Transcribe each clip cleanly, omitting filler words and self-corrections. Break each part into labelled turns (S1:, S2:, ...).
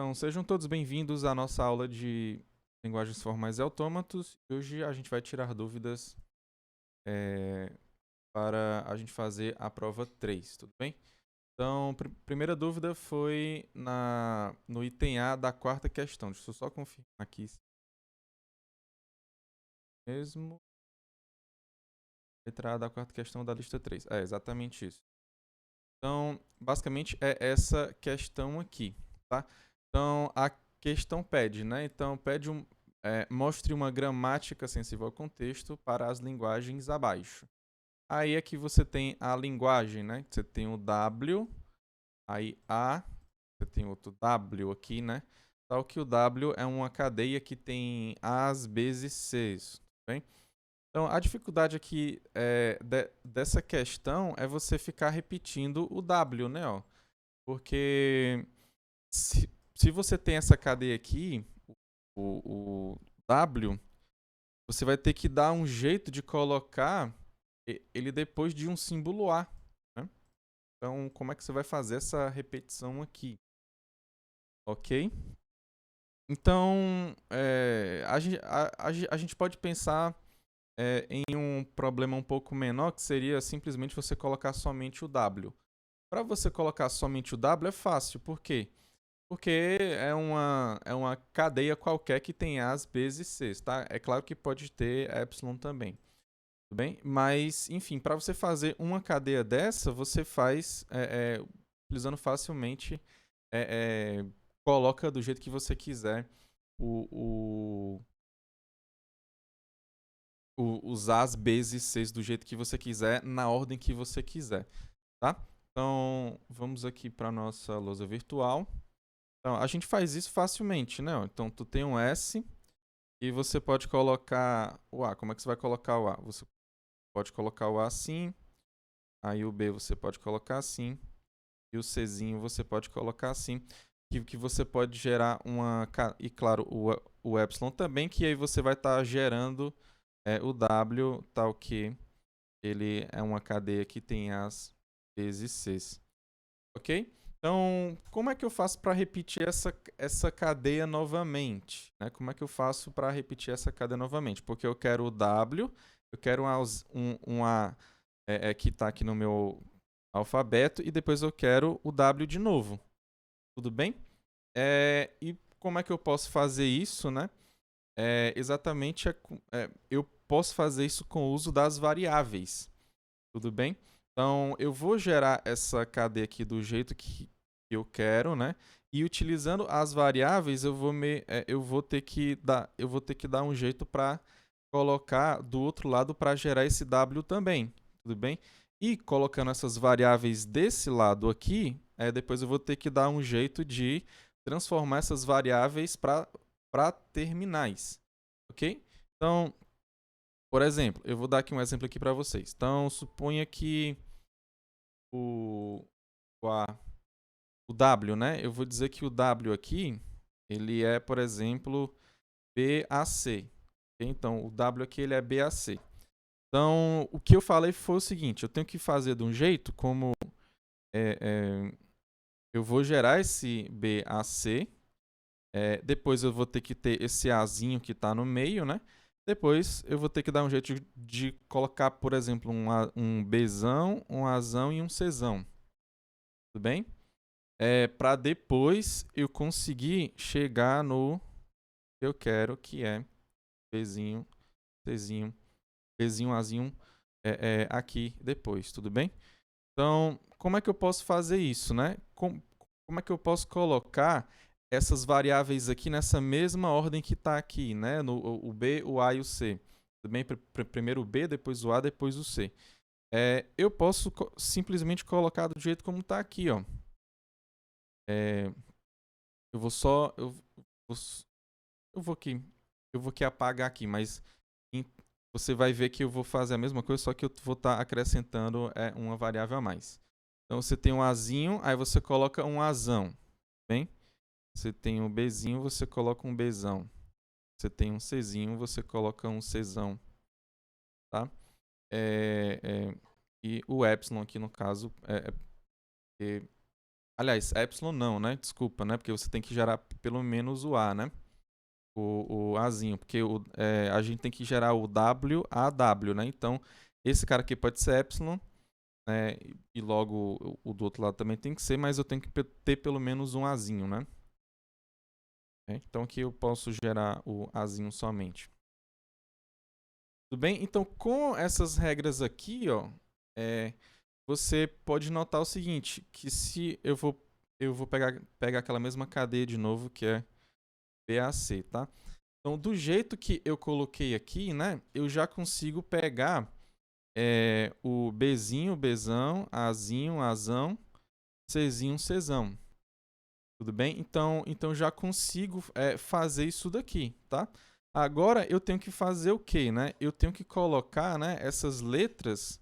S1: Então, sejam todos bem-vindos à nossa aula de linguagens formais e autômatos. Hoje a gente vai tirar dúvidas para a gente fazer a prova 3, tudo bem? Então, primeira dúvida foi no item A da quarta questão. Deixa eu só confirmar aqui mesmo. Letra A da quarta questão da lista 3. É exatamente isso. Então, basicamente é essa questão aqui, tá? Então, a questão pede, né? Então, pede mostre uma gramática sensível ao contexto para as linguagens abaixo. Aí aqui você tem a linguagem, né? Você tem o W, aí A, você tem outro W aqui, né? Tal que o W é uma cadeia que tem As, Bs e Cs, tudo bem? Então, a dificuldade aqui dessa questão é você ficar repetindo o W, né? Ó? Porque se você tem essa cadeia aqui, o W, você vai ter que dar um jeito de colocar ele depois de um símbolo A. Né? Então, como é que você vai fazer essa repetição aqui? Ok? Então, a gente pode pensar em um problema um pouco menor, que seria simplesmente você colocar somente o W. Para você colocar somente o W é fácil, por quê? Porque é uma cadeia qualquer que tem As, Bs e Cs, tá? É claro que pode ter Epsilon também, tudo bem? Mas, enfim, para você fazer uma cadeia dessa, você faz utilizando facilmente, coloca do jeito que você quiser os As, Bs e Cs do jeito que você quiser, na ordem que você quiser, tá? Então, vamos aqui para nossa lousa virtual. Então, a gente faz isso facilmente, né? Então, tu tem um S e você pode colocar o A. Como é que você vai colocar o A? Você pode colocar o A assim, aí o B você pode colocar assim, e o Czinho você pode colocar assim, que você pode gerar uma... E, claro, o Epsilon também, que aí você vai estar gerando o W, tal que ele é uma cadeia que tem as Bs e Cs. Ok? Então, como é que eu faço para repetir essa cadeia novamente? Né? Como é que eu faço para repetir essa cadeia novamente? Porque eu quero o W, eu quero um A que está aqui no meu alfabeto, e depois eu quero o W de novo. Tudo bem? E como é que eu posso fazer isso, né? Eu posso fazer isso com o uso das variáveis. Tudo bem? Então, eu vou gerar essa cadeia aqui do jeito que eu quero, né? E utilizando as variáveis, eu vou ter que dar um jeito para colocar do outro lado para gerar esse W também, tudo bem? E colocando essas variáveis desse lado aqui, depois eu vou ter que dar um jeito de transformar essas variáveis para terminais, ok? Então, por exemplo, eu vou dar aqui um exemplo aqui para vocês. Então, suponha que o, o W, né? Eu vou dizer que o W aqui, ele é, por exemplo, BAC. Então, o W aqui ele é BAC. Então, o que eu falei foi o seguinte, eu tenho que fazer de um jeito como eu vou gerar esse BAC, depois eu vou ter que ter esse Azinho que está no meio, né? Depois eu vou ter que dar um jeito de colocar, por exemplo, um Bzão, um Azão e um Czão. Tudo bem? Para depois eu conseguir chegar no que eu quero, que é Bzinho, Czinho, Bzinho, Azinho, aqui depois, tudo bem? Então, como é que eu posso fazer isso, né? Como é que eu posso colocar essas variáveis aqui nessa mesma ordem que está aqui, né? O B, o A e o C. Tudo bem? Primeiro o B, depois o A, depois o C. Eu posso simplesmente colocar do jeito como está aqui, ó. Eu vou só... Eu vou aqui apagar aqui, mas você vai ver que eu vou fazer a mesma coisa, só que eu vou estar acrescentando uma variável a mais. Então você tem um Azinho, aí você coloca um Azão, bem? Você tem um Bzinho, você coloca um Bzão. Você tem um Czinho, você coloca um Czão, tá? E o Epsilon aqui no caso, Aliás, epsilon não, né? Desculpa, né? Porque você tem que gerar pelo menos o A, né? O Azinho, porque a gente tem que gerar o W, A, W, né? Então, esse cara aqui pode ser epsilon, né? E logo o do outro lado também tem que ser, mas eu tenho que ter pelo menos um Azinho, né? Então aqui eu posso gerar o Azinho somente. Tudo bem? Então, com essas regras aqui, ó, você pode notar o seguinte, que se eu vou pegar aquela mesma cadeia de novo, que é BAC, tá? Então, do jeito que eu coloquei aqui, né, eu já consigo pegar o Bzinho, Bzão, Azinho, Azão, Czinho, Czão. Tudo bem? Então já consigo fazer isso daqui, tá? Agora eu tenho que fazer o quê, né? Eu tenho que colocar, né, essas letras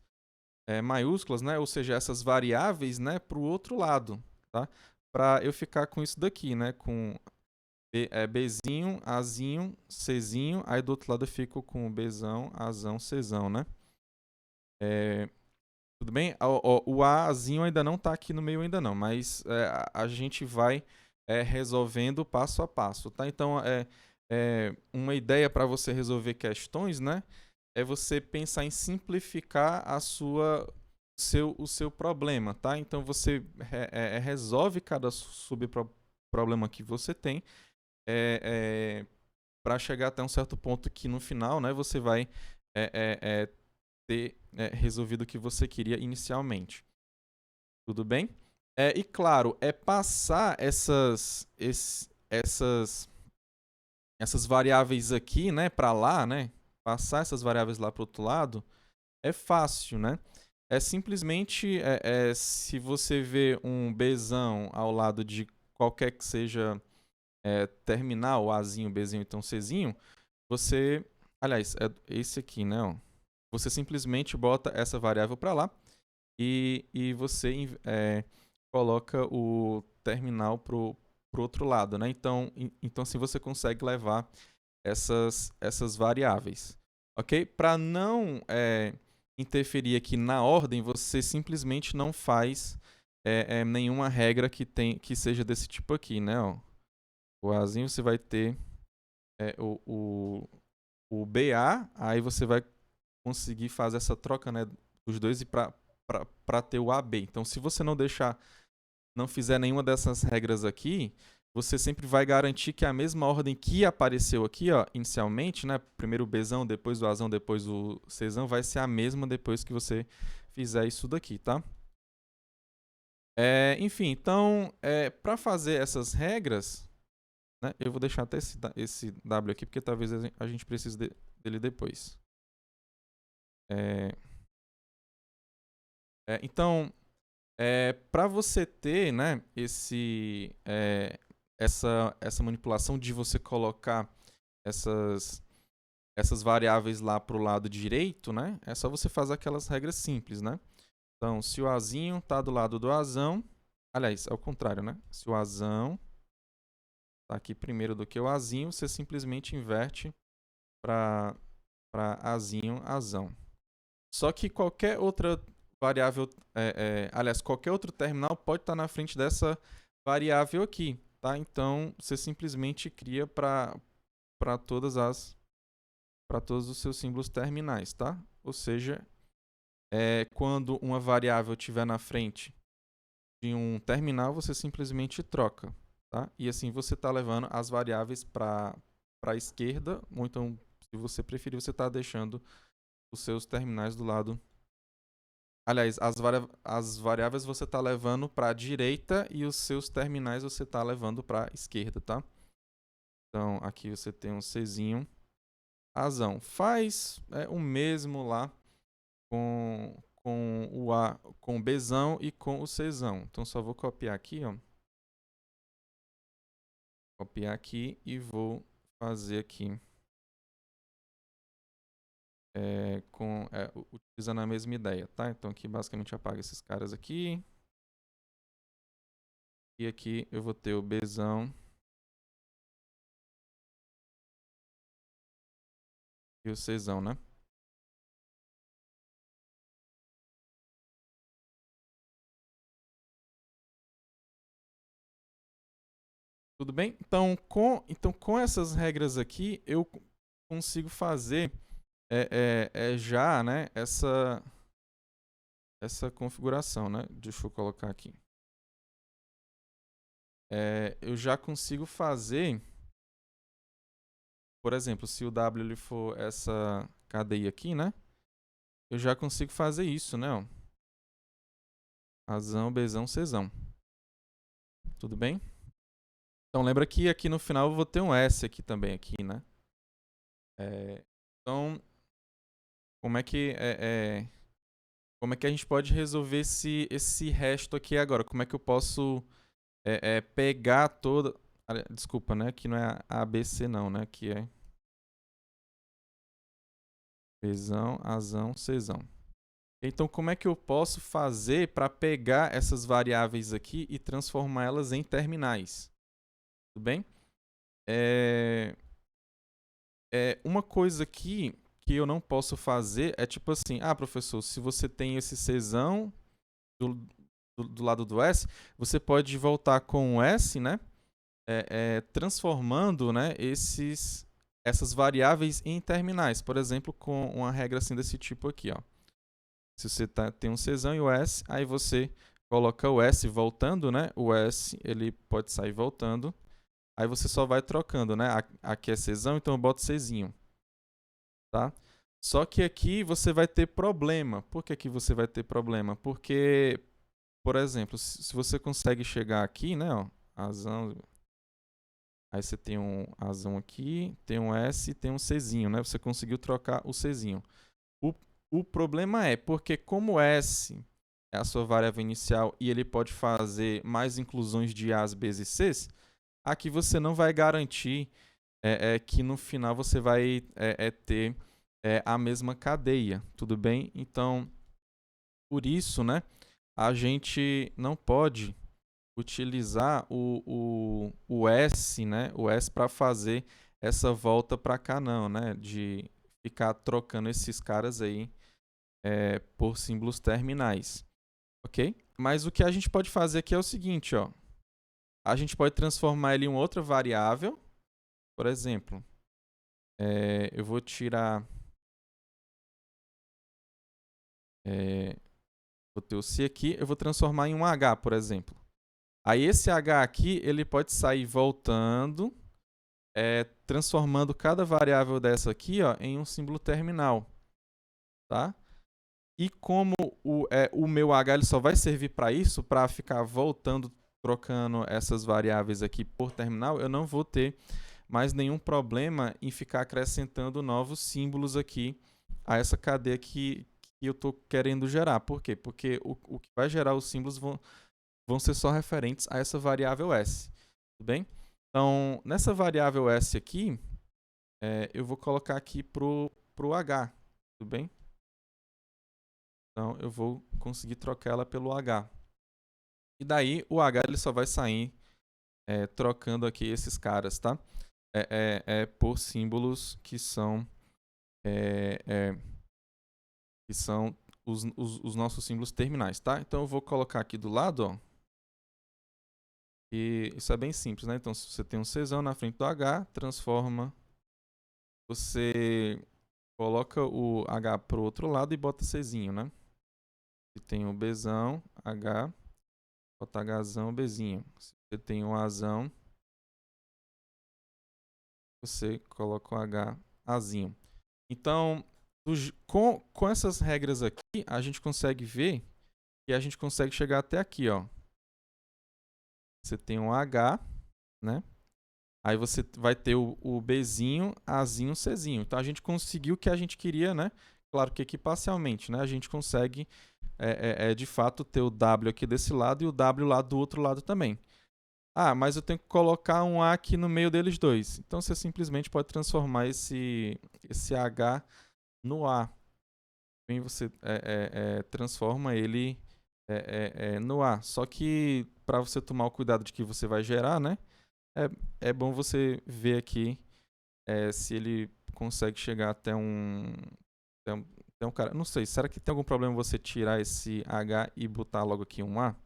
S1: maiúsculas, né, ou seja, essas variáveis, né, para o outro lado, tá? Para eu ficar com isso daqui, né, com Bzinho, Azinho, Czinho, aí do outro lado eu fico com o Bzão, Azão, Czão, né? Tudo bem? O Azinho ainda não está aqui no meio ainda não, mas a gente vai resolvendo passo a passo, tá? Então, uma ideia para você resolver questões, né? É você pensar em simplificar o seu problema, tá? Então, você resolve cada subproblema que você tem para chegar até um certo ponto que no final, né, você vai ter resolvido o que você queria inicialmente. Tudo bem? E claro, passar essas variáveis aqui, né, para lá, né? Passar essas variáveis lá para o outro lado é fácil, né? É simplesmente se você vê um Bzão ao lado de qualquer que seja terminal, Azinho, Bzinho, então Czinho, você, aliás, é esse aqui, né? Ó, você simplesmente bota essa variável para lá e você coloca o terminal para o outro lado, né? Então assim você consegue levar essas variáveis, ok? Para não interferir aqui na ordem, você simplesmente não faz nenhuma regra que seja desse tipo aqui, né? Ó, o Azinho você vai ter o BA, aí você vai conseguir fazer essa troca, né, dos dois e para ter o AB. Então, se você não fizer nenhuma dessas regras aqui, você sempre vai garantir que a mesma ordem que apareceu aqui, ó, inicialmente, né, primeiro o Bzão, depois o Azão, depois o Czão, vai ser a mesma depois que você fizer isso daqui, tá? Enfim, então, para fazer essas regras, né, eu vou deixar até esse W aqui, porque talvez a gente precise dele depois. Então, para você ter, né, essa manipulação de você colocar essas variáveis lá para o lado direito, né, é só você fazer aquelas regras simples, né? Então, se o Azinho está do lado do Azão, aliás, é o contrário, né? Se o Azão está aqui primeiro do que o Azinho, você simplesmente inverte para Azinho, Azão. Só que qualquer outra variável, aliás, qualquer outro terminal pode estar na frente dessa variável aqui, tá? Então, você simplesmente cria para todos os seus símbolos terminais, tá? Ou seja, quando uma variável estiver na frente de um terminal, você simplesmente troca, tá? E assim você está levando as variáveis para a esquerda, ou então, se você preferir, você está deixando os seus terminais do lado. Aliás, as variáveis você está levando para a direita e os seus terminais você está levando para a esquerda, tá? Então, aqui você tem um Czinho, Azão. Faz o mesmo lá com o Bzão e com o Czão. Então, só vou copiar aqui, ó. Copiar aqui e vou fazer aqui utilizando a mesma ideia, tá? Então, aqui basicamente apaga esses caras aqui. E aqui eu vou ter o Bzão e o Czão, né? Tudo bem? Então, com essas regras aqui, eu consigo fazer já, né, essa configuração, né? Deixa eu colocar aqui. Eu já consigo fazer, por exemplo, se o W ele for essa cadeia aqui, né? Eu já consigo fazer isso, né? Ó. Azão, Bzão, Czão. Tudo bem? Então lembra que aqui no final eu vou ter um S aqui também, aqui, né? Então, como é que como é que a gente pode resolver esse resto aqui agora? Como é que eu posso pegar toda... Desculpa, né? Aqui não é ABC não, né? Aqui é Bzão, Azão, Czão. Então, como é que eu posso fazer para pegar essas variáveis aqui e transformá-las em terminais? Tudo bem? Uma coisa aqui que eu não posso fazer é tipo assim, professor, se você tem esse Czão do lado do S, você pode voltar com o S, né? Transformando, né, essas variáveis em terminais. Por exemplo, com uma regra assim desse tipo aqui, ó. Se você tem um Czão e o S, aí você coloca o S voltando, né? O S ele pode sair voltando. Aí você só vai trocando, né? Aqui é Czão, então eu boto Czinho. Tá? Só que aqui você vai ter problema. Por que aqui você vai ter problema? Porque, por exemplo, se você consegue chegar aqui, né? Ó, Azão. Aí você tem um Azão aqui, tem um S e tem um Czinho, né? Você conseguiu trocar o Czinho. O problema é porque como S é a sua variável inicial e ele pode fazer mais inclusões de A's, B's e C's, aqui você não vai garantir que no final você vai ter a mesma cadeia, tudo bem? Então, por isso, né, a gente não pode utilizar o S, né, o S para fazer essa volta para cá não, né, de ficar trocando esses caras aí por símbolos terminais, ok? Mas o que a gente pode fazer aqui é o seguinte, ó, a gente pode transformar ele em outra variável, por exemplo, eu vou tirar vou ter o C aqui, eu vou transformar em um H, por exemplo. Aí esse H aqui, ele pode sair voltando, transformando cada variável dessa aqui ó, em um símbolo terminal. Tá? E como o meu H ele só vai servir para isso, para ficar voltando, trocando essas variáveis aqui por terminal, eu não vou ter mais nenhum problema em ficar acrescentando novos símbolos aqui a essa cadeia que eu estou querendo gerar. Por quê? Porque o que vai gerar os símbolos vão ser só referentes a essa variável S. Tudo bem? Então, nessa variável S aqui, eu vou colocar aqui para o H. Tudo bem? Então, eu vou conseguir trocar ela pelo H. E daí, o H ele só vai sair trocando aqui esses caras, tá? Por símbolos que são os nossos símbolos terminais, tá? Então eu vou colocar aqui do lado, ó. E isso é bem simples, né? Então se você tem um Czão na frente do H, transforma, você coloca o H pro outro lado e bota Czinho, né? Se tem o Bzão, H, bota Hzão, Bzinho. Se você tem um Azão, você coloca o H, Azinho. Então, com essas regras aqui, a gente consegue ver que a gente consegue chegar até aqui, ó. Você tem um H, né? Aí você vai ter o Bzinho, Azinho, Czinho. Então a gente conseguiu o que a gente queria, né? Claro que aqui parcialmente, né? A gente consegue, de fato, ter o W aqui desse lado e o W lá do outro lado também. Mas eu tenho que colocar um A aqui no meio deles dois. Então você simplesmente pode transformar esse H no A. E você transforma ele no A. Só que para você tomar o cuidado de que você vai gerar, né? É bom você ver aqui se ele consegue chegar até um cara. Não sei, será que tem algum problema você tirar esse H e botar logo aqui um A?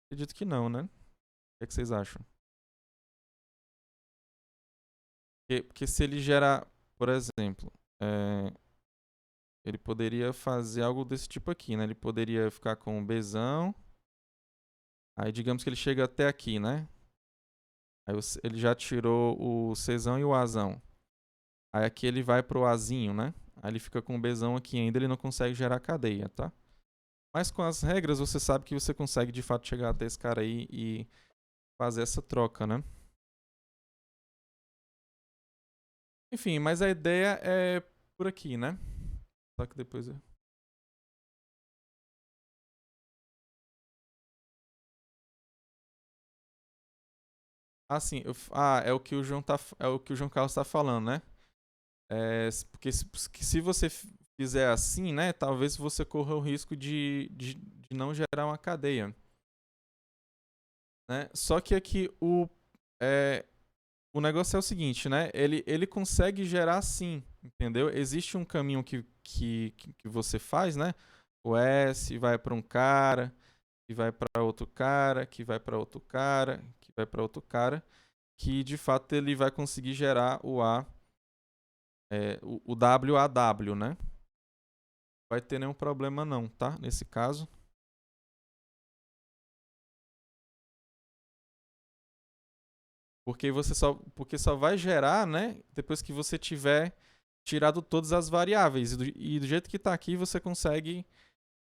S1: Acredito que não, né? que é que vocês acham? Porque se ele gerar, por exemplo, ele poderia fazer algo desse tipo aqui, né? Ele poderia ficar com o Bzão. Aí digamos que ele chega até aqui, né? Aí ele já tirou o Czão e o Azão. Aí aqui ele vai pro Azinho, né? Aí ele fica com o Bzão aqui ainda, ele não consegue gerar cadeia, tá? Mas com as regras você sabe que você consegue de fato chegar até esse cara aí e fazer essa troca, né? Enfim, mas a ideia é por aqui, né? Só que depois eu... sim, é o que o João Carlos tá falando, né? Porque se você fizer assim, né? Talvez você corra o risco de não gerar uma cadeia, né? Só que aqui o negócio é o seguinte, né? Ele consegue gerar sim, entendeu? Existe um caminho que você faz, né? O S vai para um cara, que vai para outro cara, que vai para outro cara, que vai para outro cara, que de fato ele vai conseguir gerar o A, o WAW, né? Não vai ter nenhum problema não, tá? Nesse caso. Porque só vai gerar, né? Depois que você tiver tirado todas as variáveis. E do jeito que está aqui, você consegue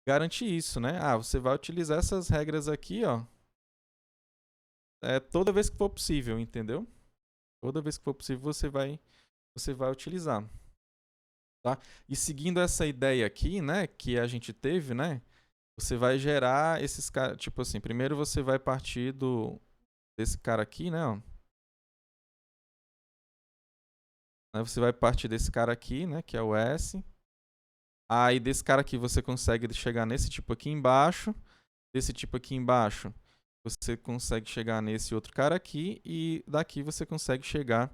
S1: garantir isso, né? Você vai utilizar essas regras aqui, ó. Toda vez que for possível, entendeu? Toda vez que for possível, você vai utilizar. Tá? E seguindo essa ideia aqui, né? Que a gente teve, né? Você vai gerar esses caras. Tipo assim, primeiro você vai partir desse cara aqui, né? Ó. Aí você vai partir desse cara aqui, né? Que é o S. Aí desse cara aqui você consegue chegar nesse tipo aqui embaixo. Desse tipo aqui embaixo, você consegue chegar nesse outro cara aqui. E daqui você consegue chegar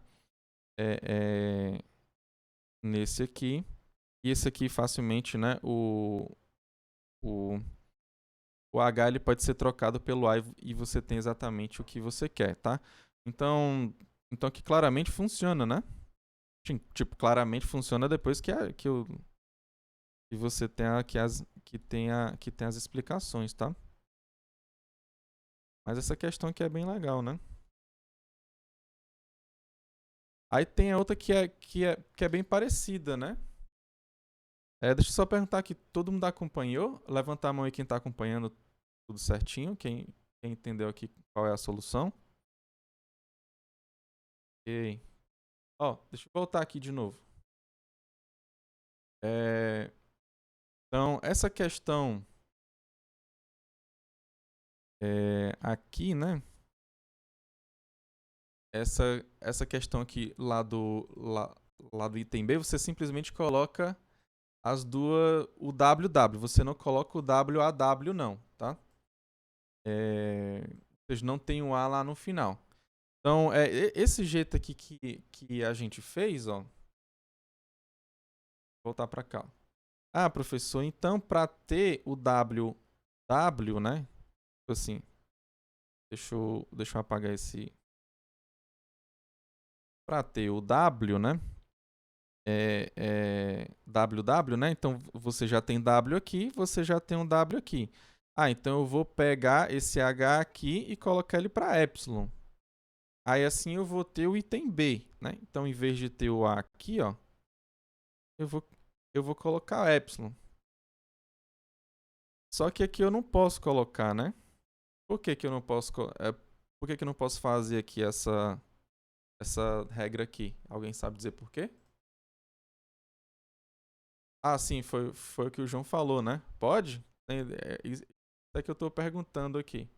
S1: nesse aqui. E esse aqui facilmente, né? O H ele pode ser trocado pelo A e você tem exatamente o que você quer, tá? Então aqui claramente funciona, né? Tipo, claramente funciona depois que você tem que tem as explicações, tá? Mas essa questão aqui é bem legal, né? Aí tem a outra que é bem parecida, né? Deixa eu só perguntar aqui, todo mundo acompanhou? Levantar a mão aí quem está acompanhando tudo certinho, quem entendeu aqui qual é a solução. Ok. Deixa eu voltar aqui de novo. Então, essa questão aqui, né? Essa questão aqui lá do item B, você simplesmente coloca o WW. Você não coloca o WAW, não, tá? Vocês não tem o A lá no final. Então, esse jeito aqui que a gente fez, ó. Vou voltar para cá. Professor, então para ter o WW, né? Assim, deixa eu apagar esse. Para ter o W, né? WW, né? Então você já tem W aqui, você já tem um W aqui. Então eu vou pegar esse H aqui e colocar ele para epsilon. Aí assim eu vou ter o item B, né? Então em vez de ter o A aqui, ó, eu vou colocar epsilon. Só que aqui eu não posso colocar, né? Por que eu não posso por que eu não posso fazer aqui essa regra aqui? Alguém sabe dizer por quê? Sim, foi o que o João falou, né? Pode? Isso é que eu estou perguntando aqui.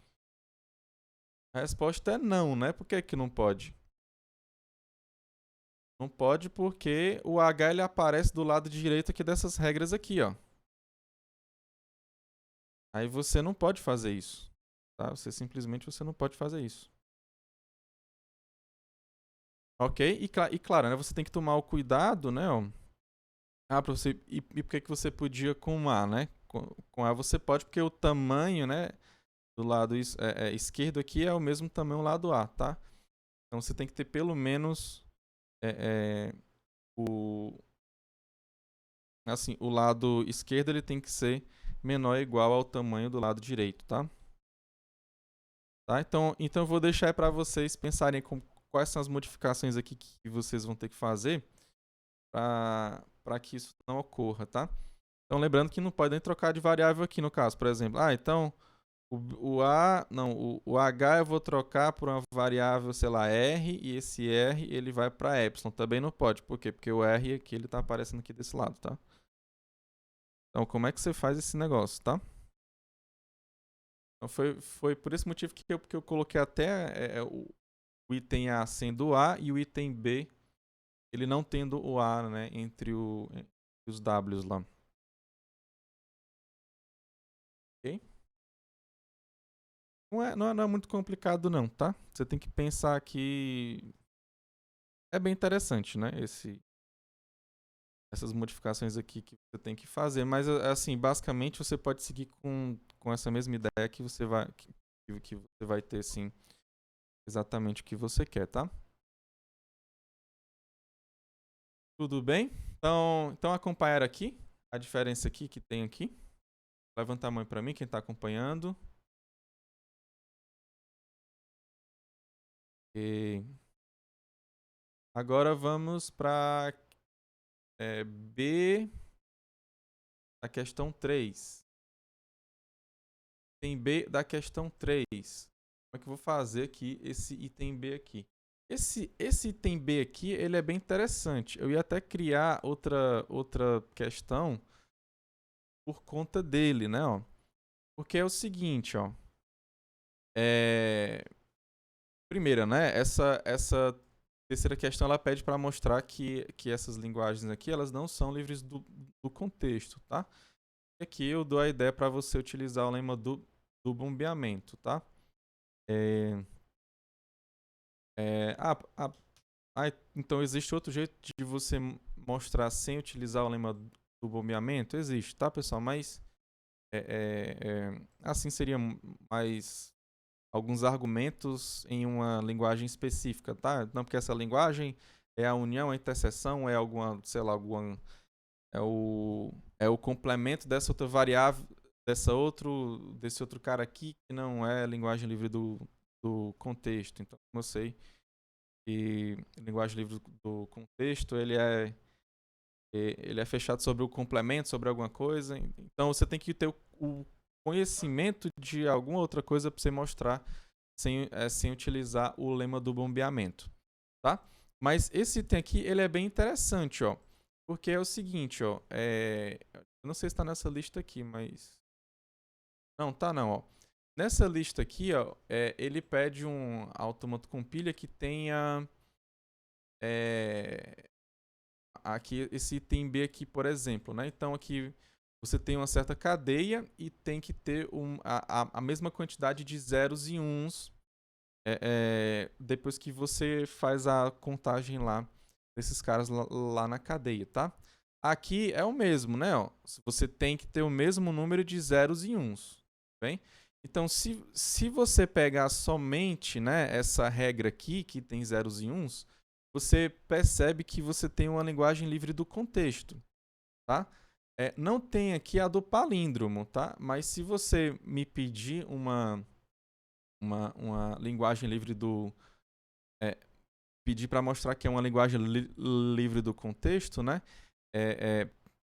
S1: A resposta é não, né? Por que não pode? Não pode porque o H ele aparece do lado direito aqui dessas regras aqui, ó. Aí você não pode fazer isso, tá? Você não pode fazer isso. Ok? E claro, né? Você tem que tomar o cuidado, né? Ó. Professor, e por que você podia com A, né? Com A você pode porque o tamanho, né? do lado esquerdo aqui é o mesmo tamanho do lado A, tá? Então você tem que ter pelo menos o lado esquerdo ele tem que ser menor ou igual ao tamanho do lado direito, tá? Então eu vou deixar para vocês pensarem quais são as modificações aqui que vocês vão ter que fazer para que isso não ocorra, tá? Então lembrando que não pode nem trocar de variável aqui no caso, por exemplo. Então o H eu vou trocar por uma variável, sei lá, R, e esse R ele vai para Y. Também não pode, por quê? Porque o R aqui ele tá aparecendo aqui desse lado, tá? Então como é que você faz esse negócio, tá? Então foi por esse motivo que eu coloquei até o item A sendo A e o item B ele não tendo o A, né, entre os Ws lá. Ok? Não é muito complicado não, tá? Você tem que pensar que é bem interessante, né, essas modificações aqui que você tem que fazer, mas assim, basicamente você pode seguir com essa mesma ideia que você vai ter, sim, exatamente o que você quer, tá? Tudo bem? Então acompanhar aqui a diferença aqui que tem aqui. Levanta a mão para mim, quem está acompanhando. E agora vamos para B, a questão 3. Item B da questão 3. Como é que eu vou fazer aqui esse item B aqui? Esse item B aqui, ele é bem interessante. Eu ia até criar outra questão por conta dele, né? Ó. Porque é o seguinte, ó. Primeiro, né? Essa terceira questão ela pede para mostrar que essas linguagens aqui elas não são livres do contexto, tá? E aqui eu dou a ideia para você utilizar o lema do bombeamento, tá? Então existe outro jeito de você mostrar sem utilizar o lema do bombeamento? Existe, tá, pessoal? Mas assim seria mais alguns argumentos em uma linguagem específica, tá? Não porque essa linguagem é a união, a interseção, é alguma, sei lá, é o complemento dessa outra variável, desse outro cara aqui que não é linguagem livre do contexto. Então, como eu sei que linguagem livre do contexto, ele é fechado sobre o complemento, sobre alguma coisa. Então, você tem que ter o conhecimento de alguma outra coisa para você mostrar sem utilizar o lema do bombeamento, tá? Mas esse item aqui, ele é bem interessante, ó. Porque é o seguinte, ó. Eu não sei se está nessa lista aqui, mas... Não, tá não, ó. Nessa lista aqui, ó, ele pede um automato compilha que tenha... aqui, esse item B aqui, por exemplo, né? Então aqui você tem uma certa cadeia e tem que ter a mesma quantidade de zeros e uns depois que você faz a contagem lá desses caras lá na cadeia, tá? Aqui é o mesmo, né? Ó, você tem que ter o mesmo número de zeros e uns, bem? Então, se você pegar somente, né, essa regra aqui, que tem zeros e uns, você percebe que você tem uma linguagem livre do contexto, tá? Não tem aqui a do palíndromo, tá? Mas se você me pedir uma linguagem livre do... pedir para mostrar que é uma linguagem livre do contexto, né?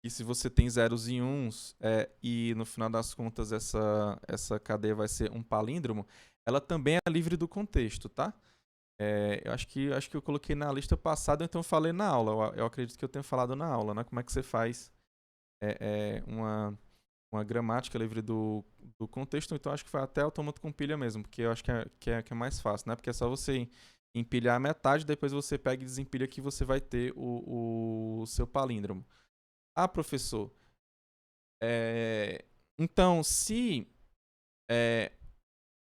S1: E se você tem zeros e uns e no final das contas essa cadeia vai ser um palíndromo, ela também é livre do contexto, tá? Eu acho que eu coloquei na lista passada, então eu falei na aula. Eu acredito que eu tenha falado na aula, né? Como é que você faz uma gramática livre do contexto. Então acho que foi até automato compilha mesmo, porque eu acho que é mais fácil, né? Porque é só você empilhar a metade, depois você pega e desempilha que você vai ter o seu palíndromo. Ah, professor, então se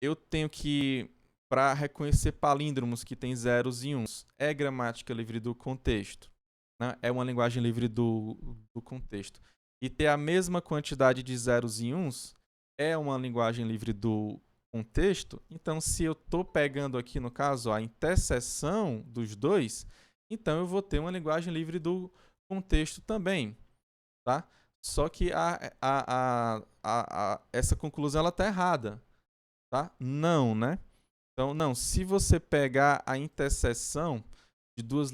S1: eu tenho que, para reconhecer palíndromos que tem zeros e uns, é gramática livre do contexto, né? É uma linguagem livre do contexto. E ter a mesma quantidade de zeros e uns é uma linguagem livre do contexto, então se eu estou pegando aqui, no caso, a interseção dos dois, então eu vou ter uma linguagem livre do contexto também, tá? Só que essa conclusão ela está errada, tá? Não, né? Então, não, se você pegar a interseção de duas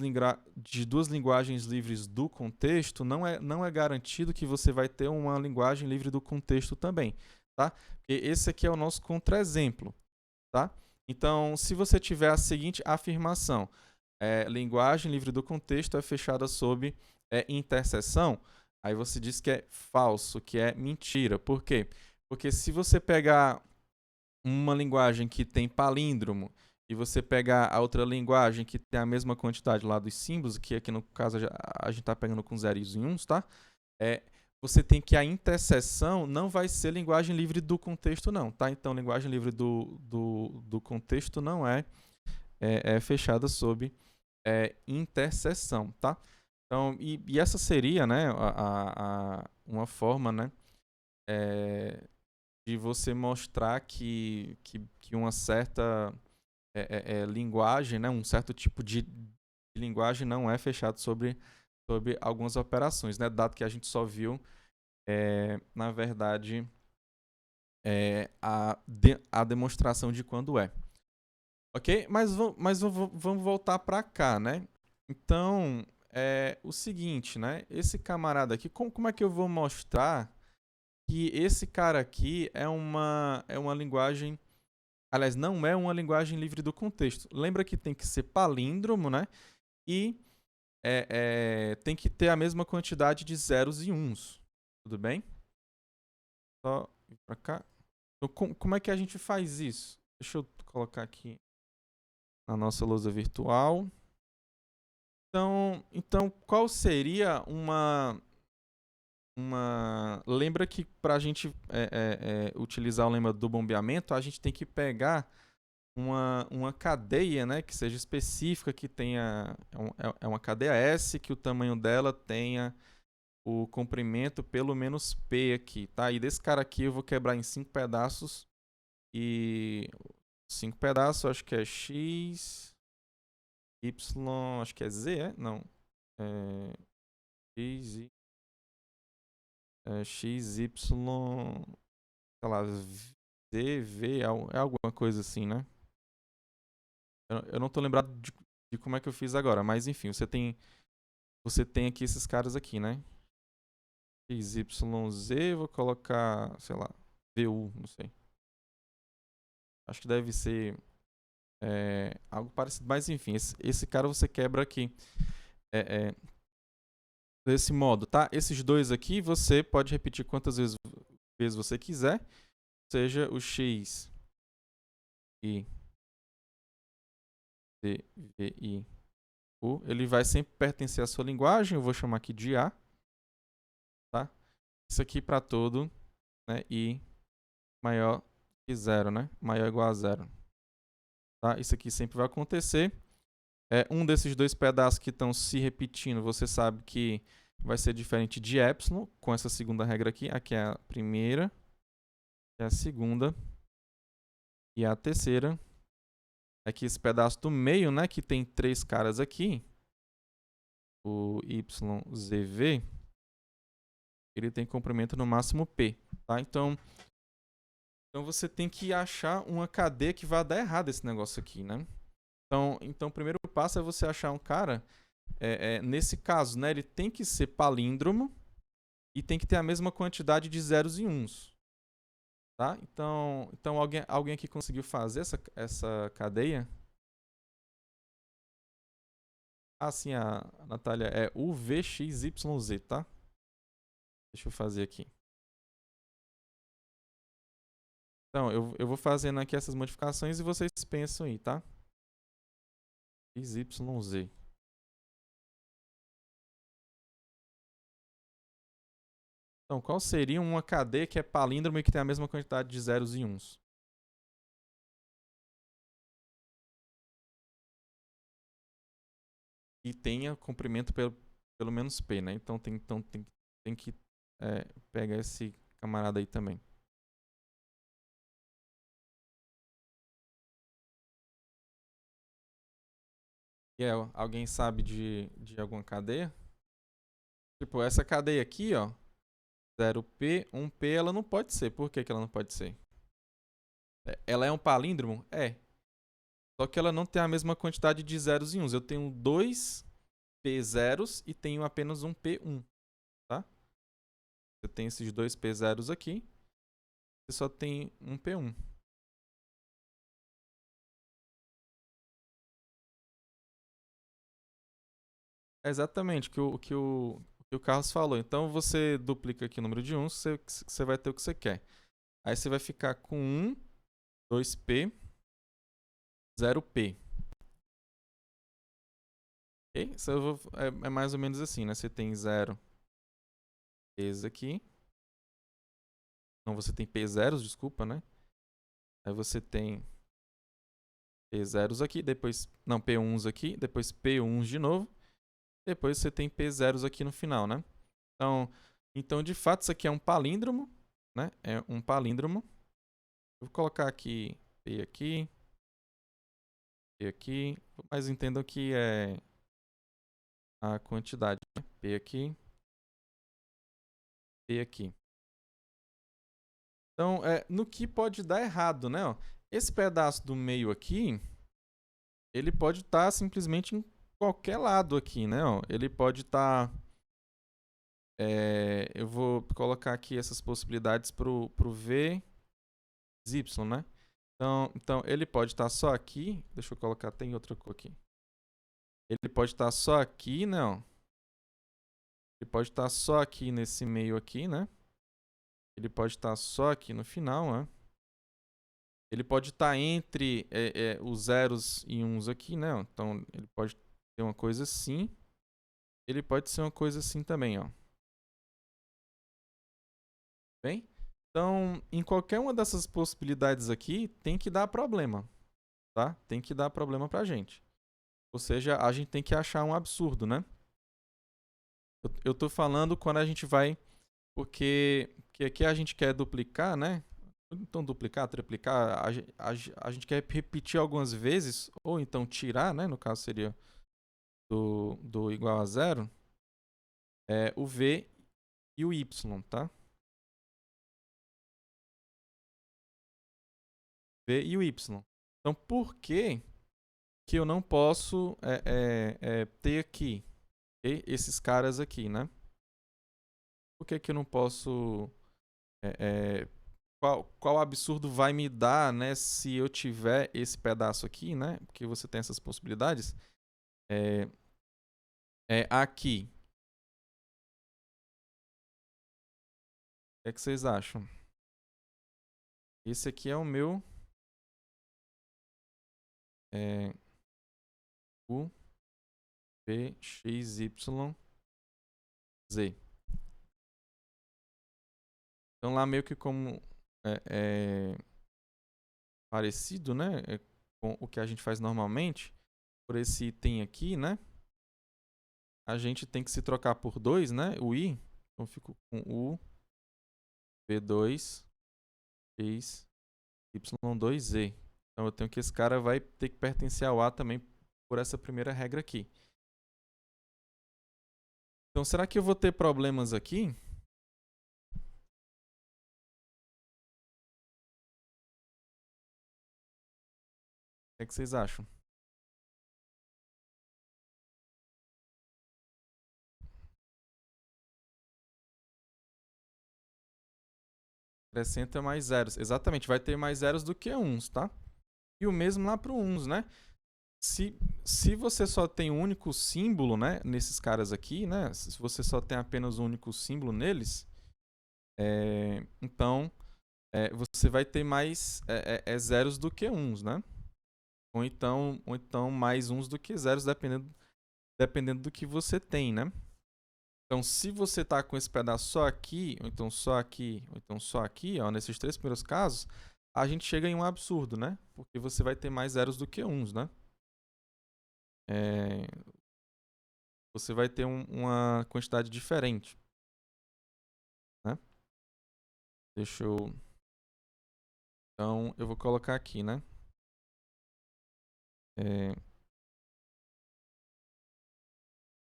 S1: linguagens livres do contexto, não é garantido que você vai ter uma linguagem livre do contexto também, tá? Porque esse aqui é o nosso contra-exemplo, tá? Então, se você tiver a seguinte afirmação, linguagem livre do contexto é fechada sob interseção, aí você diz que é falso, que é mentira. Por quê? Porque se você pegar uma linguagem que tem palíndromo e você pegar a outra linguagem que tem a mesma quantidade lá dos símbolos, que aqui no caso a gente está pegando com zeros e uns, tá? Você tem que a interseção não vai ser linguagem livre do contexto, não, tá? Então, linguagem livre do contexto não é fechada sob interseção, tá? Então, e essa seria, né, uma forma, né, de você mostrar que uma certa linguagem, né, um certo tipo de linguagem não é fechado sobre algumas operações, né, dado que a gente só viu, na verdade, a demonstração de quando é. Ok? Mas vamos voltar para cá, né? Então, o seguinte, né? Esse camarada aqui, como é que eu vou mostrar que esse cara aqui é uma linguagem... Aliás, não é uma linguagem livre do contexto. Lembra que tem que ser palíndromo, né? E tem que ter a mesma quantidade de zeros e uns. Tudo bem? Só ir para cá. Então, como é que a gente faz isso? Deixa eu colocar aqui na nossa lousa virtual. Então qual seria lembra que para a gente utilizar o lema do bombeamento, a gente tem que pegar uma cadeia, né, que seja específica, que tenha uma cadeia S, que o tamanho dela tenha o comprimento pelo menos P aqui, tá? E desse cara aqui eu vou quebrar em 5 pedaços e 5 pedaços, acho que é X, Y, acho que é Z, Não. X, X, Y, sei lá, Z, V, é alguma coisa assim, né? Eu não tô lembrado de como é que eu fiz agora, mas enfim, você tem aqui esses caras aqui, né? X, Y, Z, vou colocar, sei lá, VU, não sei. Acho que deve ser algo parecido, mas enfim, esse cara você quebra aqui desse modo, tá? Esses dois aqui você pode repetir quantas vezes você quiser, seja o X e D, V, I, U, ele vai sempre pertencer à sua linguagem, eu vou chamar aqui de A, tá? Isso aqui para todo, né, I maior que zero, né? Maior ou igual a zero. Tá? Isso aqui sempre vai acontecer. Um desses dois pedaços que estão se repetindo, você sabe que vai ser diferente de epsilon, com essa segunda regra aqui. Aqui é a primeira, é a segunda e a terceira. Aqui esse pedaço do meio, né, que tem três caras aqui, o YZV, ele tem comprimento no máximo P. Tá? Então você tem que achar uma cadeia que vai dar errado esse negócio aqui, né? Então o primeiro passo é você achar um cara, nesse caso, né, ele tem que ser palíndromo e tem que ter a mesma quantidade de zeros e uns. Tá? Então alguém aqui conseguiu fazer essa cadeia? Ah, sim, a Natália, é UVXYZ, tá? Deixa eu fazer aqui. Então, eu vou fazendo aqui essas modificações e vocês pensam aí, tá? XYZ. Então, qual seria uma cadeia que é palíndromo e que tem a mesma quantidade de zeros e uns? E tenha comprimento pelo menos P, né? Então tem que pegar esse camarada aí também. E alguém sabe de alguma cadeia? Tipo, essa cadeia aqui, ó, 0P, 1P, ela não pode ser. Por que que ela não pode ser? Ela é um palíndromo? É. Só que ela não tem a mesma quantidade de zeros e uns. Eu tenho 2 P0s e tenho apenas um P1, tá? Você tem esses 2 P0s aqui, você só tem um P1. É exatamente o que o Carlos falou. Então você duplica aqui o número de uns, você vai ter o que você quer. Aí você vai ficar com 1, 2P, 0P. Okay? É mais ou menos assim, né? Você tem 0 P's aqui. Não, você tem P0s, desculpa, né? Aí você tem P0s aqui, depois. Não, P1s aqui, depois P1s de novo. Depois você tem P0s aqui no final, né? Então, de fato, isso aqui é um palíndromo, né? É um palíndromo. Eu vou colocar aqui P aqui, P aqui, mas entendam que é a quantidade, né? P aqui, P aqui. Então, no que pode dar errado, né? Ó, esse pedaço do meio aqui, ele pode estar simplesmente em qualquer lado aqui, né? Ó, ele pode estar... eu vou colocar aqui essas possibilidades pro V y, né? Então, ele pode estar só aqui. Deixa eu colocar, tem outra cor aqui. Ele pode estar só aqui, né? Ó. Ele pode estar só aqui nesse meio aqui, né? Ele pode estar só aqui no final, né? Ele pode estar entre os zeros e uns aqui, né? Então, ele pode ter uma coisa assim. Ele pode ser uma coisa assim também, ó. Bem? Então, em qualquer uma dessas possibilidades aqui, tem que dar problema, tá? Tem que dar problema pra gente. Ou seja, a gente tem que achar um absurdo, né? Eu tô falando quando a gente vai... Porque aqui a gente quer duplicar, né? Então, duplicar, triplicar, a gente quer repetir algumas vezes, ou então tirar, né? No caso seria do igual a zero, o V e o Y, tá? V e o Y. Então, por que eu não posso ter aqui esses caras aqui, né? Por que eu não posso... qual absurdo vai me dar, né, se eu tiver esse pedaço aqui, né? Porque você tem essas possibilidades. Aqui. O que vocês acham? Esse aqui é o meu U, P, X, Y, Z. Então lá meio que como parecido, né, com o que a gente faz normalmente, por esse item aqui, né, a gente tem que se trocar por 2, né, o I. Então eu fico com U, P2, X, Y2, Z. Então eu tenho que esse cara vai ter que pertencer ao A também por essa primeira regra aqui. Então será que eu vou ter problemas aqui? O que vocês acham? Acrescenta mais zeros. Exatamente, vai ter mais zeros do que uns, tá? E o mesmo lá para o uns, né? Se você só tem um único símbolo, né, nesses caras aqui, né? Se você só tem apenas um único símbolo neles, então você vai ter mais zeros do que uns, né? Ou então mais uns do que zeros, dependendo do que você tem, né? Então, se você está com esse pedaço só aqui, ou então só aqui, ou então só aqui, ó, nesses três primeiros casos, a gente chega em um absurdo, né? Porque você vai ter mais zeros do que uns, né? Você vai ter uma quantidade diferente, né? Deixa eu... Então, eu vou colocar aqui, né?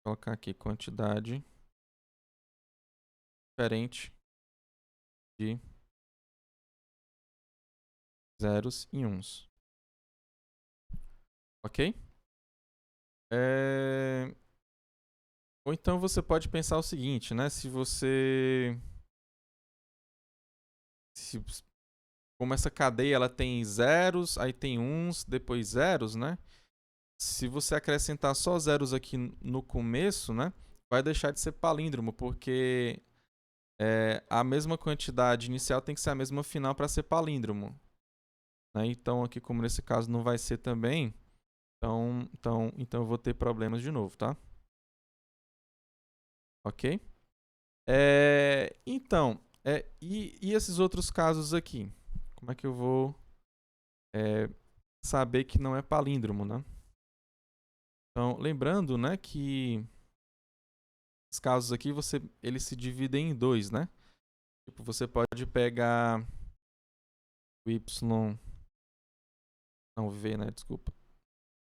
S1: colocar aqui quantidade diferente de zeros e uns. Ok? Ou então você pode pensar o seguinte, né? Como essa cadeia ela tem zeros, aí tem uns, depois zeros, né? Se você acrescentar só zeros aqui no começo, né? Vai deixar de ser palíndromo, porque a mesma quantidade inicial tem que ser a mesma final para ser palíndromo. Né? Então, aqui, como nesse caso não vai ser também, então eu vou ter problemas de novo, tá? Ok? Então, e esses outros casos aqui? Como é que eu vou saber que não é palíndromo, né? Então, lembrando, né, que os casos aqui, eles se dividem em dois, né? Tipo, você pode pegar o y, não, o v, né, desculpa.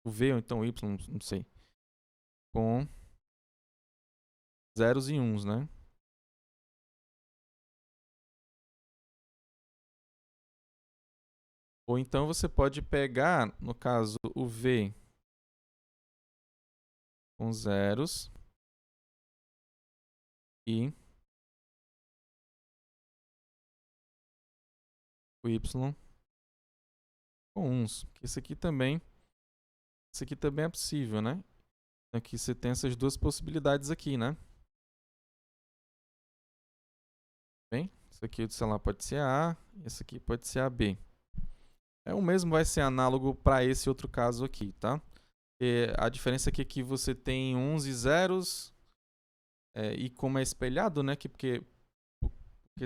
S1: O v ou então o y, não sei. Com zeros e uns, né? Ou então você pode pegar, no caso, o v com zeros e o y com uns. Isso aqui também é possível, né? Aqui você tem essas duas possibilidades aqui, né? Bem, isso aqui, sei lá, pode ser A, esse aqui pode ser AB. O mesmo vai ser análogo para esse outro caso aqui, tá? A diferença aqui é que você tem uns e zeros, e como é espelhado, né? Porque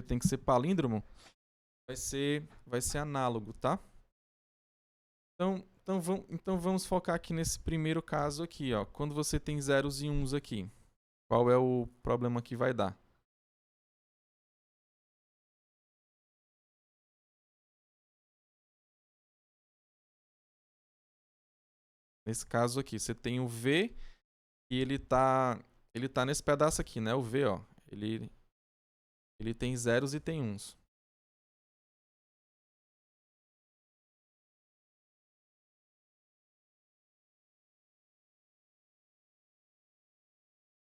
S1: tem que ser palíndromo, vai ser análogo, tá? Então vamos focar aqui nesse primeiro caso aqui, ó. Quando você tem zeros e uns aqui, qual é o problema que vai dar? Nesse caso aqui, você tem o V e ele tá nesse pedaço aqui, né? O V, ó. Ele tem zeros e tem uns.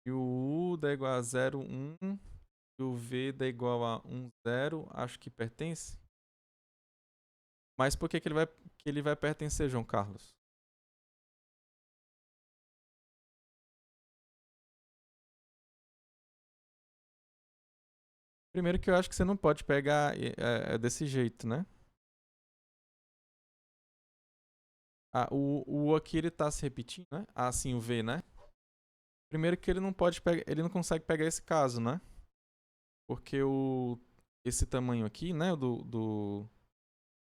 S1: E o U dá igual a 0, 1. E o V dá igual a 1, 0. Acho que pertence. Mas por que ele vai pertencer, João Carlos? Primeiro que eu acho que você não pode pegar desse jeito, né? O U aqui ele tá se repetindo, né? Sim, o V, né? Primeiro que ele não pode pegar, ele não consegue pegar esse caso, né? Porque esse tamanho aqui, né, do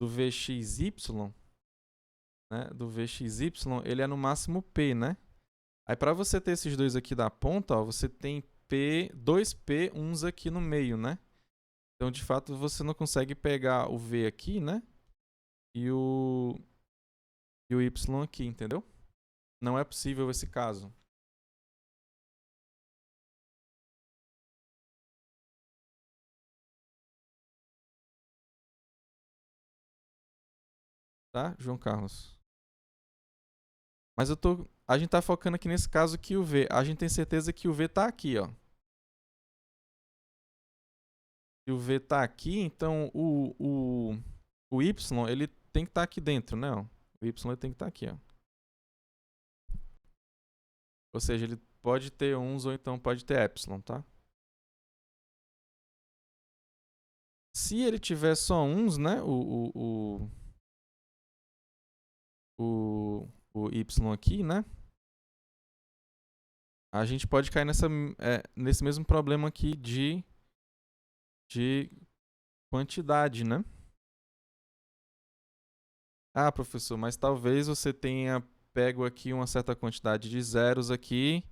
S1: VXY, né, do VXY, ele é no máximo P, né? Aí para você ter esses dois aqui da ponta, ó, você tem dois P, uns aqui no meio, né? Então, de fato, você não consegue pegar o V aqui, né? E o Y aqui, entendeu? Não é possível esse caso. Tá, João Carlos? Mas a gente tá focando aqui nesse caso que o V. A gente tem certeza que o V tá aqui, ó. Se o V tá aqui, então o Y, ele tem que estar aqui dentro, né? Ó. O Y ele tem que estar aqui, ó. Ou seja, ele pode ter uns ou então pode ter epsilon, tá? Se ele tiver só uns, né? O Y aqui, né? A gente pode cair nesse mesmo problema aqui de quantidade, né? Ah, professor, mas talvez você tenha pego aqui uma certa quantidade de zeros aqui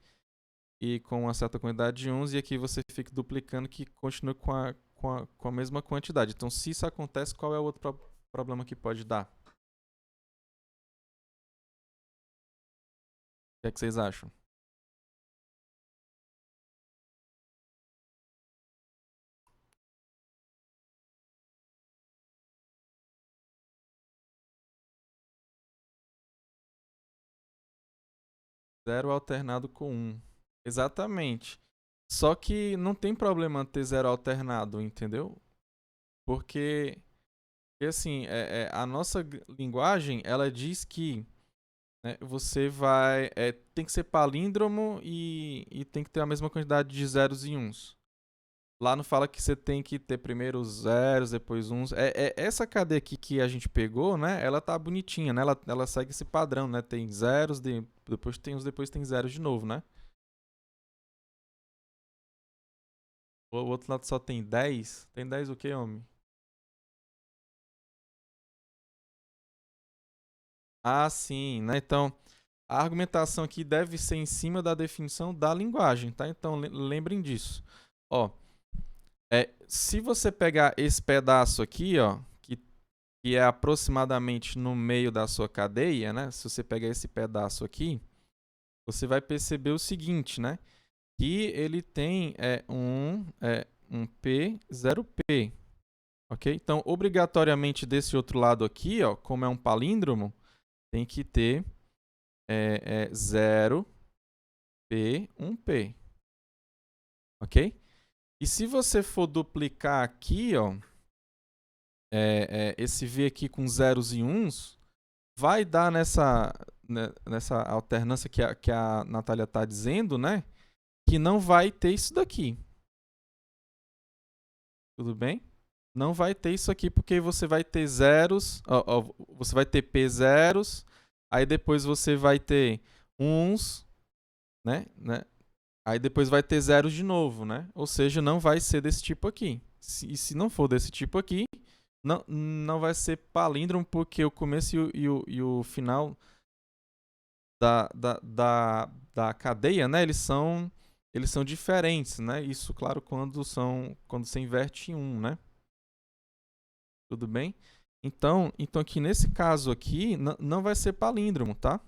S1: e com uma certa quantidade de uns, e aqui você fica duplicando que continue com a mesma quantidade. Então, se isso acontece, qual é o outro problema que pode dar? O que é que vocês acham? 0 alternado com 1. Exatamente. Só que não tem problema ter 0 alternado, entendeu? Porque assim, a nossa linguagem, ela diz que, né, você vai... tem que ser palíndromo e tem que ter a mesma quantidade de zeros e uns. Lá não fala que você tem que ter primeiro os zeros, depois uns. Essa cadeia aqui que a gente pegou, né? Ela tá bonitinha, né? Ela segue esse padrão, né? Tem zeros, depois tem uns, depois tem zeros de novo, né? O outro lado só tem 10. Tem 10 o quê, homem? Ah, sim, né? Então, a argumentação aqui deve ser em cima da definição da linguagem, tá? Então, lembrem disso. Ó, se você pegar esse pedaço aqui, ó, que é aproximadamente no meio da sua cadeia, né? Se você pegar esse pedaço aqui, você vai perceber o seguinte, né? Que ele tem um P0P, ok? Então, obrigatoriamente desse outro lado aqui, ó, como é um palíndromo, tem que ter 0P, 1P, ok? E se você for duplicar aqui, ó, esse V aqui com zeros e uns, vai dar nessa alternância que a Natália está dizendo, né? Que não vai ter isso daqui. Tudo bem? Não vai ter isso aqui porque você vai ter zeros, você vai ter P zeros, aí depois você vai ter uns, né? Aí depois vai ter zeros de novo, né? Ou seja, não vai ser desse tipo aqui. E se não for desse tipo aqui, não vai ser palíndromo porque o começo e o final da cadeia, né? Eles são diferentes, né? Isso, claro, quando você inverte em um, né? Tudo bem? Então aqui nesse caso aqui, não vai ser palíndromo, tá?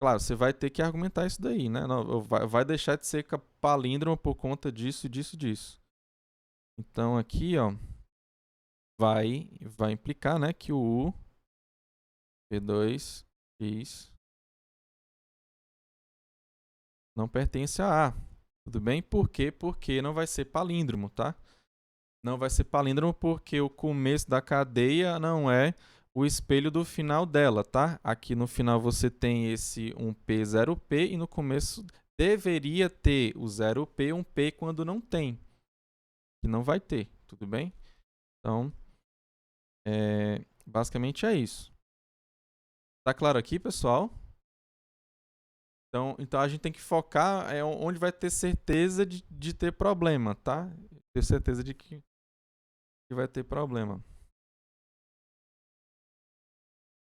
S1: Claro, você vai ter que argumentar isso daí, né? Não, vai deixar de ser palíndromo por conta disso, disso, disso. Então aqui, ó, vai implicar, né, que o U P2X não pertence a A. Tudo bem? Por quê? Porque não vai ser palíndromo, tá? Não vai ser palíndromo porque o começo da cadeia não é o espelho do final dela, tá? Aqui no final você tem esse 1P, 0P e no começo deveria ter o 0P, 1P quando não tem. Que não vai ter, tudo bem? Então, basicamente é isso. Tá claro aqui, pessoal? Então a gente tem que focar onde vai ter certeza de ter problema, tá? Ter certeza de que vai ter problema.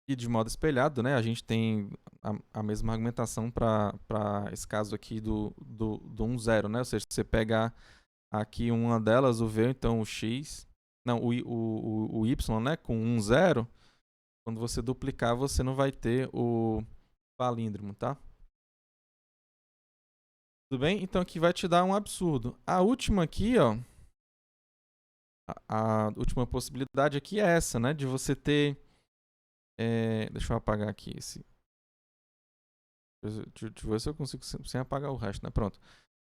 S1: E de modo espelhado, né, a gente tem a mesma argumentação para esse caso aqui do 1, 0, né? Ou seja, se você pegar aqui uma delas, o V, então o X, não, o Y, né, com 1, 0, quando você duplicar, você não vai ter o palíndromo, tá? Tudo bem? Então aqui vai te dar um absurdo. A última aqui, ó, a última possibilidade aqui é essa, né, de você ter... deixa eu apagar aqui esse... Deixa eu ver se eu consigo sem apagar o resto, né? Pronto.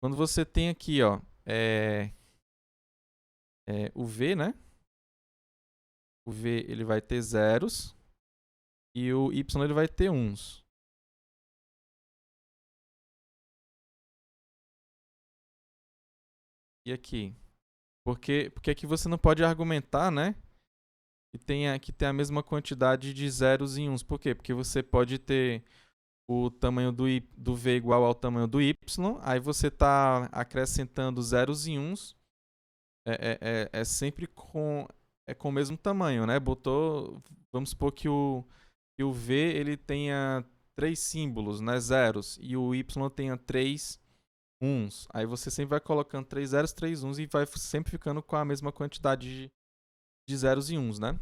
S1: Quando você tem aqui, ó, o V, né? O V ele vai ter zeros e o Y ele vai ter uns. E aqui? Porque aqui você não pode argumentar, né? Que tem a mesma quantidade de zeros e uns. Por quê? Porque você pode ter o tamanho do V igual ao tamanho do Y, aí você está acrescentando zeros e uns, é sempre com o mesmo tamanho, né? Vamos supor que o V ele tenha 3 símbolos, né, zeros, e o Y tenha 3 uns. Aí você sempre vai colocando 3 zeros, 3 uns e vai sempre ficando com a mesma quantidade de zeros e uns, né?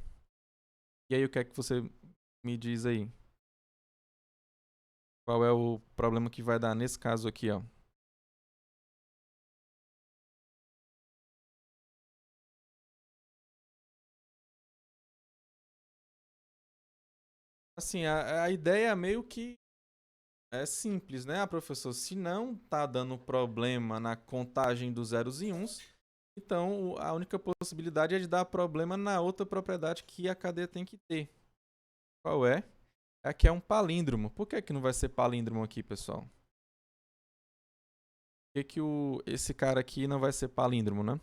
S1: E aí o que é que você me diz aí? Qual é o problema que vai dar nesse caso aqui, ó? Assim, a ideia é meio que É simples, né, professor? Se não tá dando problema na contagem dos zeros e uns, então a única possibilidade é de dar problema na outra propriedade que a cadeia tem que ter. Qual é? Aqui é um palíndromo. Por que não vai ser palíndromo aqui, pessoal? Por que esse cara aqui não vai ser palíndromo, né?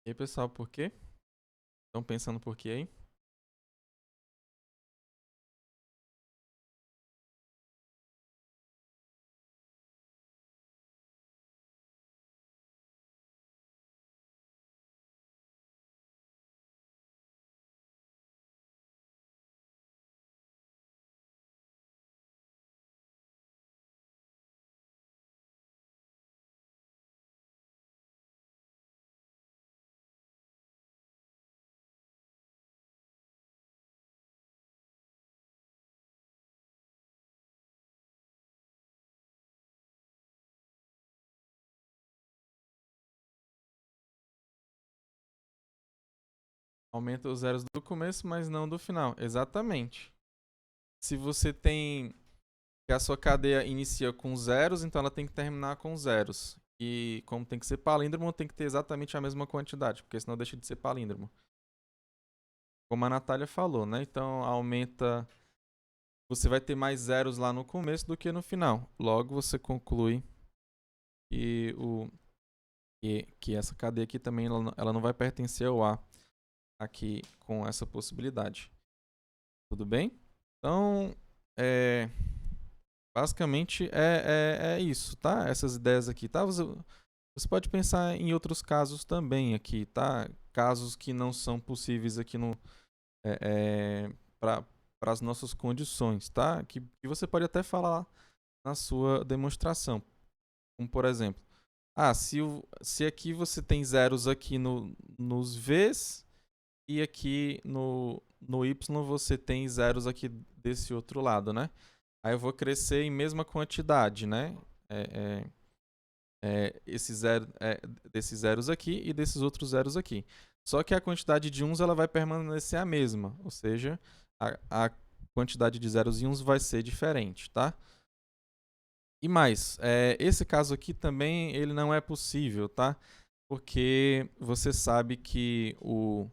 S1: E aí, pessoal, por quê? Estão pensando por quê aí? Aumenta os zeros do começo, mas não do final. Exatamente. Se você tem que a sua cadeia inicia com zeros, então ela tem que terminar com zeros. E como tem que ser palíndromo, tem que ter exatamente a mesma quantidade, porque senão deixa de ser palíndromo. Como a Natália falou, né? Então aumenta. Você vai ter mais zeros lá no começo do que no final. Logo você conclui que, que essa cadeia aqui também ela não vai pertencer ao A aqui com essa possibilidade. Tudo bem? Então, basicamente é isso, tá? Essas ideias aqui, tá? Você pode pensar em outros casos também aqui, tá? Casos que não são possíveis aqui no para as nossas condições, tá? Que você pode até falar na sua demonstração. Como por exemplo, se aqui você tem zeros aqui nos V's e aqui no Y você tem zeros aqui desse outro lado, né? Aí eu vou crescer em mesma quantidade, né? Desses zeros aqui e desses outros zeros aqui. Só que a quantidade de uns ela vai permanecer a mesma, ou seja, a quantidade de zeros e uns vai ser diferente, tá? E mais, esse caso aqui também ele não é possível, tá? Porque você sabe que o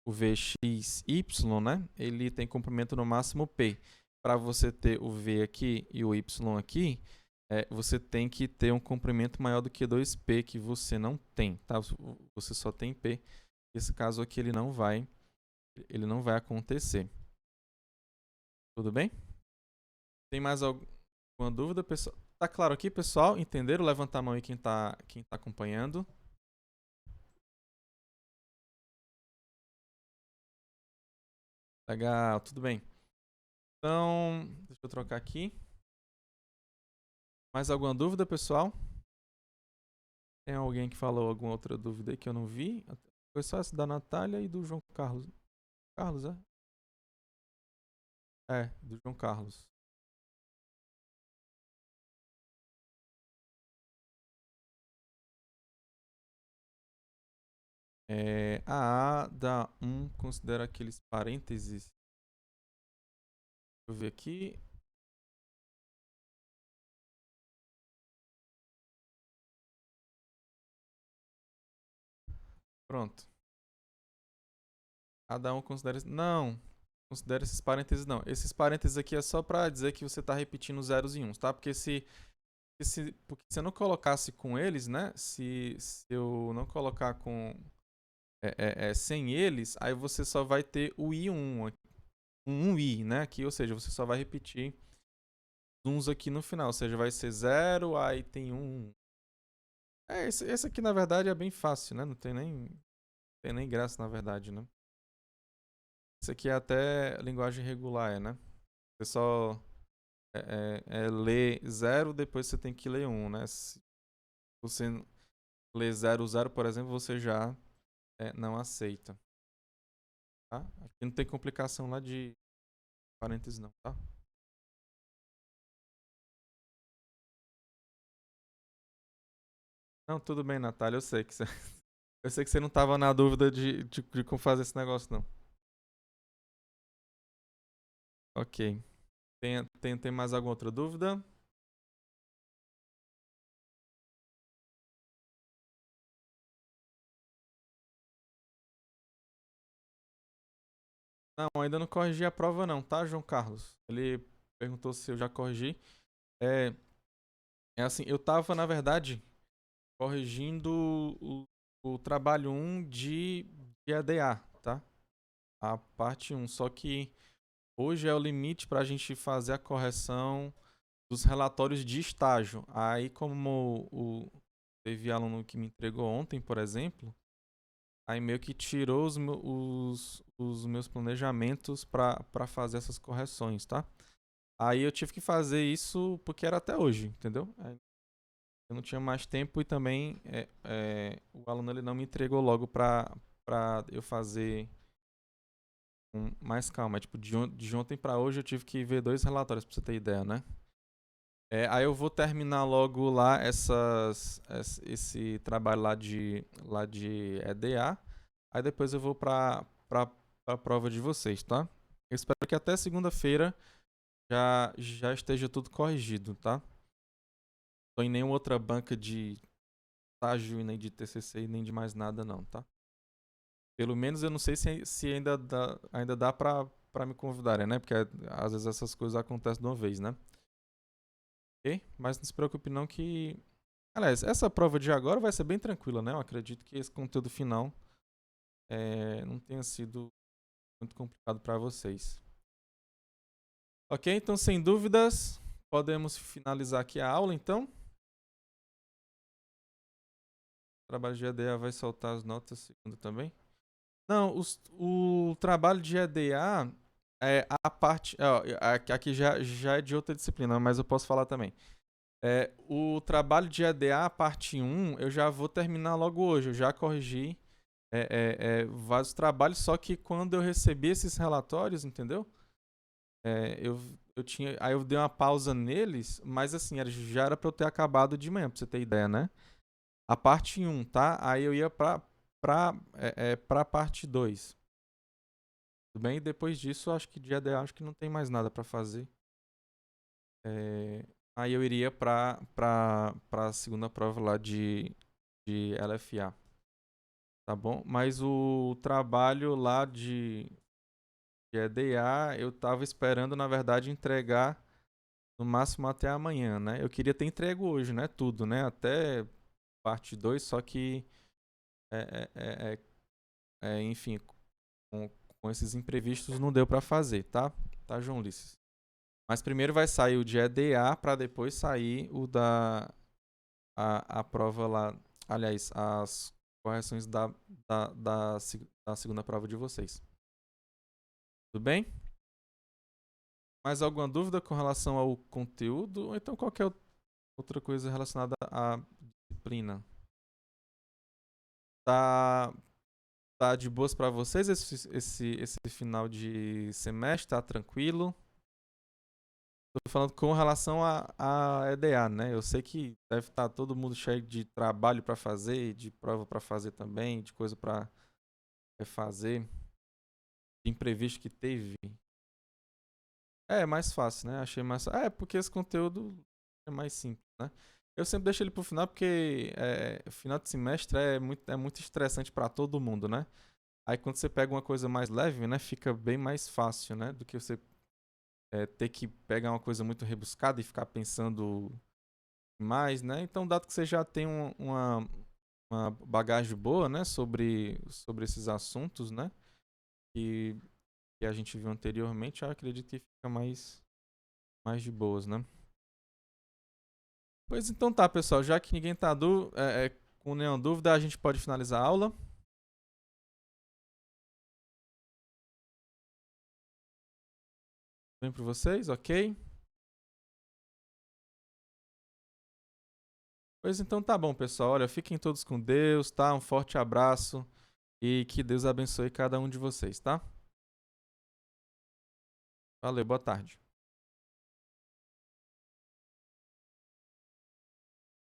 S1: VXY, né? Ele tem comprimento no máximo P. Para você ter o V aqui e o Y aqui, você tem que ter um comprimento maior do que 2P, que você não tem, tá? Você só tem P. Esse caso aqui ele não vai acontecer. Tudo bem? Tem mais alguma dúvida, pessoal? Tá claro aqui, pessoal? Entenderam? Levanta a mão aí quem tá acompanhando. Legal, tudo bem. Então, deixa eu trocar aqui. Mais alguma dúvida, pessoal? Tem alguém que falou alguma outra dúvida aí que eu não vi? Foi só essa da Natália e do João Carlos. Carlos, é? É, do João Carlos. A da 1 considera aqueles parênteses. Deixa eu ver aqui. Pronto. A da 1 considera. Não, considera esses parênteses não. Esses parênteses aqui é só para dizer que você está repetindo zeros e uns, tá? Porque porque se eu não colocasse com eles, né? Se eu não colocar com sem eles, aí você só vai ter o I1, um I, né? Aqui, ou seja, você só vai repetir uns aqui no final, ou seja, vai ser 0, aí tem 1. Esse aqui na verdade é bem fácil, né? Não tem nem graça na verdade, né? Esse aqui é até linguagem regular, né? Você só ler 0, depois você tem que ler 1, né? Se você ler 0, 0, por exemplo, você já não aceita. Tá? Aqui não tem complicação lá de parênteses não, tá? Não, tudo bem, Natália, eu sei que você, eu sei que você não estava na dúvida de como fazer esse negócio, não. Ok. Tem mais alguma outra dúvida? Não, ainda não corrigi a prova não, tá, João Carlos? Ele perguntou se eu já corrigi. É, é assim, eu tava, na verdade, corrigindo o trabalho 1 de EDA, tá? A parte 1, só que hoje é o limite para a gente fazer a correção dos relatórios de estágio. Aí, como teve aluno que me entregou ontem, por exemplo, aí meio que tirou os meus planejamentos para fazer essas correções, tá? Aí eu tive que fazer isso porque era até hoje, entendeu? Aí eu não tinha mais tempo e também o aluno ele não me entregou logo para eu fazer com mais calma. Tipo, de ontem para hoje eu tive que ver 2 relatórios para você ter ideia, né? Aí eu vou terminar logo lá esse trabalho lá de EDA. Aí depois eu vou para a prova de vocês, tá? Eu espero que até segunda-feira já esteja tudo corrigido, tá? Tô em nenhuma outra banca de estágio, nem de TCC, nem de mais nada não, tá? Pelo menos eu não sei se ainda dá pra me convidarem, né? Porque às vezes essas coisas acontecem de uma vez, né? Ok? Mas não se preocupe não que... Aliás, essa prova de agora vai ser bem tranquila, né? Eu acredito que esse conteúdo final não tenha sido muito complicado para vocês. Ok? Então, sem dúvidas, podemos finalizar aqui a aula, então. O trabalho de EDA vai soltar as notas segundo também. Não, o trabalho de EDA a parte. Aqui já é de outra disciplina, mas eu posso falar também. O trabalho de EDA, a parte 1, eu já vou terminar logo hoje. Eu já corrigi vários trabalhos, só que quando eu recebi esses relatórios, entendeu? Aí eu dei uma pausa neles, mas assim, já era pra eu ter acabado de manhã, pra você ter ideia, né? A parte 1, tá? Aí eu ia pra parte 2. Tudo bem? E depois disso, acho que de EDA acho que não tem mais nada pra fazer. Aí eu iria pra segunda prova lá de LFA. Tá bom? Mas o trabalho lá de EDA, eu tava esperando, na verdade, entregar no máximo até amanhã, né? Eu queria ter entrego hoje, né? Tudo, né? Até parte 2, só que, enfim, com esses imprevistos não deu pra fazer, tá? Tá, João Ulisses? Mas primeiro vai sair o de EDA para depois sair o a prova lá. Aliás, as correções da segunda prova de vocês. Tudo bem? Mais alguma dúvida com relação ao conteúdo? Ou então qualquer outra coisa relacionada à disciplina? Tá, tá de boas para vocês esse final de semestre? Tá tranquilo? Tô falando com relação a EDA, né? Eu sei que deve estar todo mundo cheio de trabalho para fazer, de prova para fazer também, de coisa para fazer, de imprevisto que teve. É mais fácil, né? Achei mais. Porque esse conteúdo é mais simples, né? Eu sempre deixo ele pro final porque final de semestre é muito estressante para todo mundo, né? Aí quando você pega uma coisa mais leve, né? Fica bem mais fácil, né? Do que você ter que pegar uma coisa muito rebuscada e ficar pensando mais, né? Então, dado que você já tem uma bagagem boa, né? Sobre esses assuntos, né? Que, que a gente viu anteriormente, eu acredito que fica mais de boas, né? Pois então tá, pessoal. Já que ninguém tá com nenhuma dúvida, a gente pode finalizar a aula. Bem para vocês, ok? Pois então tá bom, pessoal. Olha, fiquem todos com Deus, tá? Um forte abraço e que Deus abençoe cada um de vocês, tá? Valeu, boa tarde.